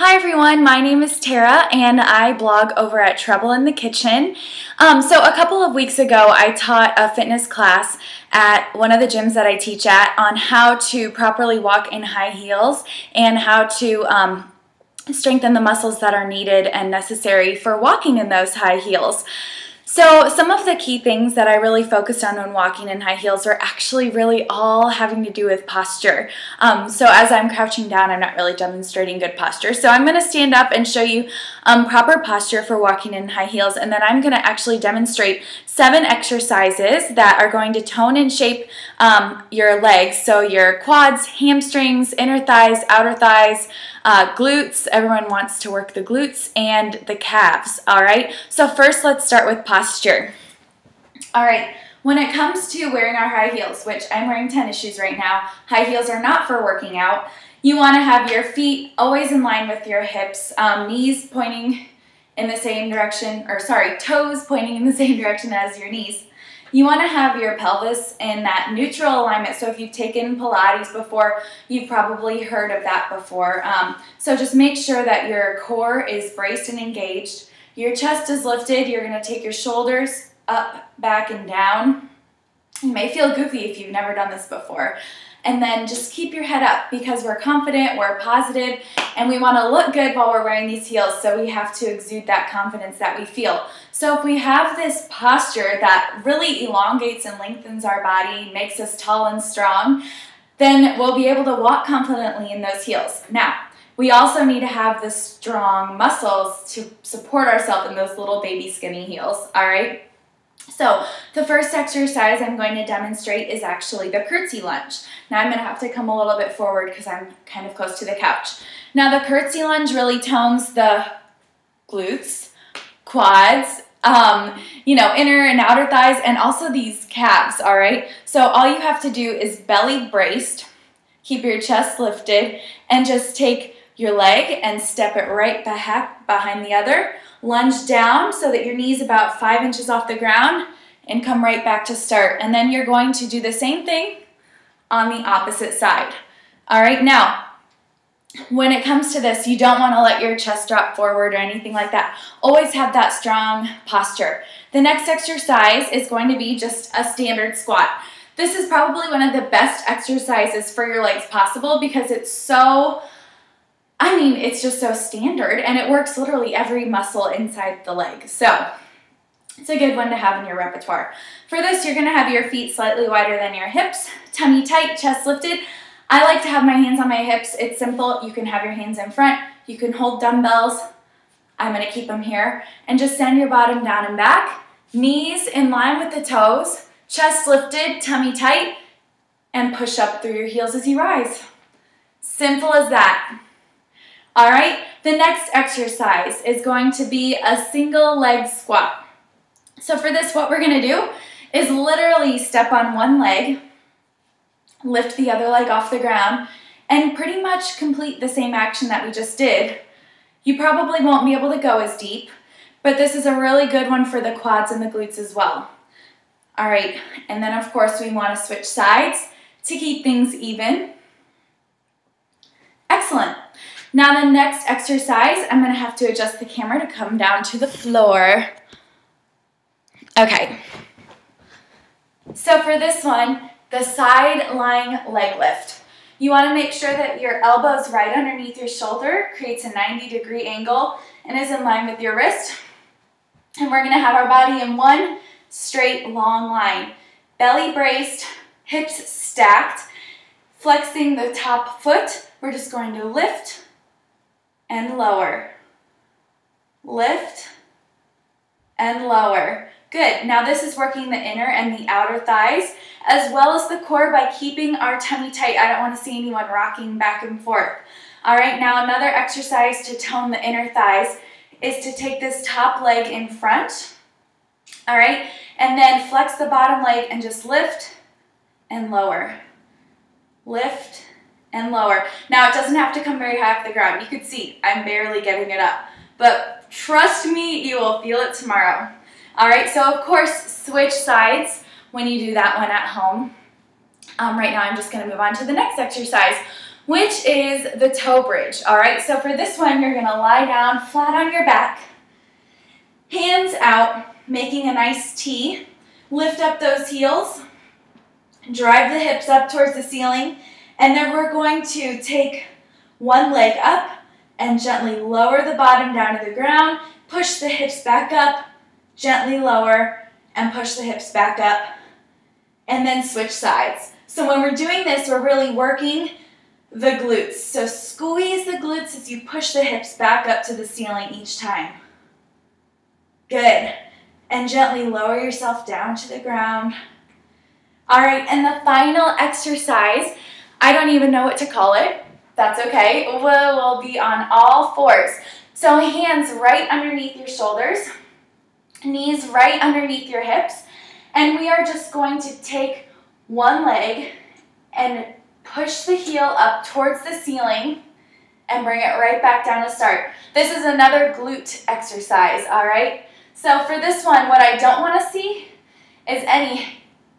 Hi everyone, my name is Tara and I blog over at Trouble in the Kitchen. So a couple of weeks ago I taught a fitness class at one of the gyms that I teach at on how to properly walk in high heels and how to strengthen the muscles that are needed and necessary for walking in those high heels. So some of the key things that I really focused on when walking in high heels are actually really all having to do with posture. So as I'm crouching down, I'm not really demonstrating good posture. So I'm going to stand up and show you proper posture for walking in high heels, and then I'm going to actually demonstrate 7 exercises that are going to tone and shape your legs. So your quads, hamstrings, inner thighs, outer thighs, glutes. Everyone wants to work the glutes and the calves. All right. So first, let's start with posture. All right. When it comes to wearing our high heels, which I'm wearing tennis shoes right now, high heels are not for working out. You want to have your feet always in line with your hips, knees pointing in the same direction, or sorry, toes pointing in the same direction as your knees. You want to have your pelvis in that neutral alignment. So if you've taken Pilates before, you've probably heard of that before. So just make sure that your core is braced and engaged. Your chest is lifted. You're going to take your shoulders up, back, and down. You may feel goofy if you've never done this before. And then just keep your head up because we're confident, we're positive, and we want to look good while we're wearing these heels, so we have to exude that confidence that we feel. So if we have this posture that really elongates and lengthens our body, makes us tall and strong, then we'll be able to walk confidently in those heels. Now, we also need to have the strong muscles to support ourselves in those little baby skinny heels, all right? So the first exercise I'm going to demonstrate is actually the curtsy lunge. Now I'm going to have to come a little bit forward because I'm kind of close to the couch. Now the curtsy lunge really tones the glutes, quads, inner and outer thighs, and also these calves, all right? So all you have to do is belly braced, keep your chest lifted, and just take your leg and step it right back behind the other. Lunge down so that your knee's about 5 inches off the ground and come right back to start. And then you're going to do the same thing on the opposite side. All right, now, when it comes to this, you don't want to let your chest drop forward or anything like that. Always have that strong posture. The next exercise is going to be just a standard squat. This is probably one of the best exercises for your legs possible because it's just so standard, and it works literally every muscle inside the leg. So it's a good one to have in your repertoire. For this, you're going to have your feet slightly wider than your hips, tummy tight, chest lifted. I like to have my hands on my hips. It's simple. You can have your hands in front. You can hold dumbbells. I'm going to keep them here. And just send your bottom down and back. Knees in line with the toes, chest lifted, tummy tight, and push up through your heels as you rise. Simple as that. All right, the next exercise is going to be a single leg squat. So for this, what we're going to do is literally step on one leg, lift the other leg off the ground, and pretty much complete the same action that we just did. You probably won't be able to go as deep, but this is a really good one for the quads and the glutes as well. All right, and then of course we want to switch sides to keep things even. Excellent. Now the next exercise, I'm going to have to adjust the camera to come down to the floor. Okay. So for this one, the side lying leg lift. You want to make sure that your elbow's right underneath your shoulder, creates a 90-degree angle, and is in line with your wrist. And we're going to have our body in one straight long line. Belly braced, hips stacked, flexing the top foot. We're just going to lift and lower. Lift and lower. Good. Now this is working the inner and the outer thighs as well as the core by keeping our tummy tight. I don't want to see anyone rocking back and forth. All right, now another exercise to tone the inner thighs is to take this top leg in front. All right, and then flex the bottom leg and just lift and lower. Lift and lower. Now it doesn't have to come very high off the ground. You could see I'm barely getting it up, but trust me, you will feel it tomorrow. All right, so of course switch sides when you do that one at home. Right now I'm just going to move on to the next exercise, which is the toe bridge. All right, so for this one, you're gonna lie down flat on your back, hands out, making a nice T. Lift up those heels, drive the hips up towards the ceiling, and then we're going to take one leg up and gently lower the bottom down to the ground, push the hips back up, gently lower, and push the hips back up, and then switch sides. So when we're doing this, we're really working the glutes. So squeeze the glutes as you push the hips back up to the ceiling each time. Good. And gently lower yourself down to the ground. All right, and the final exercise, I don't even know what to call it. That's okay. We'll be on all fours. So hands right underneath your shoulders, knees right underneath your hips, and we are just going to take one leg and push the heel up towards the ceiling and bring it right back down to start. This is another glute exercise, all right? So for this one, what I don't want to see is any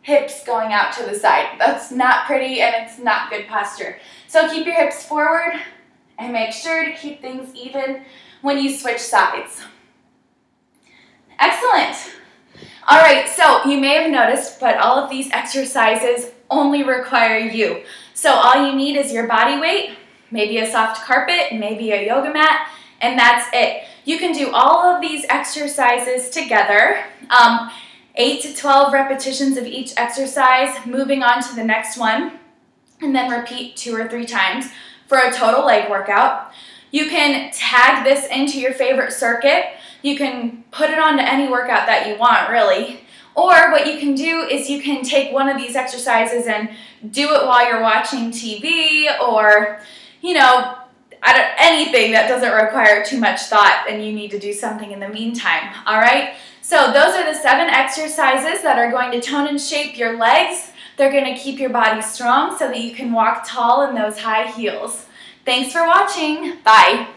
hips going out to the side. That's not pretty and it's not good posture. So keep your hips forward and make sure to keep things even when you switch sides. Excellent. All right, so you may have noticed, but all of these exercises only require you. So all you need is your body weight, maybe a soft carpet, maybe a yoga mat, and that's it. You can do all of these exercises together. 8 to 12 repetitions of each exercise, moving on to the next one, and then repeat 2 or 3 times for a total leg workout. You can tag this into your favorite circuit. You can put it onto any workout that you want, really. Or what you can do is you can take one of these exercises and do it while you're watching TV or, you know, anything that doesn't require too much thought and you need to do something in the meantime, all right? So those are the 7 exercises that are going to tone and shape your legs. They're going to keep your body strong so that you can walk tall in those high heels. Thanks for watching. Bye.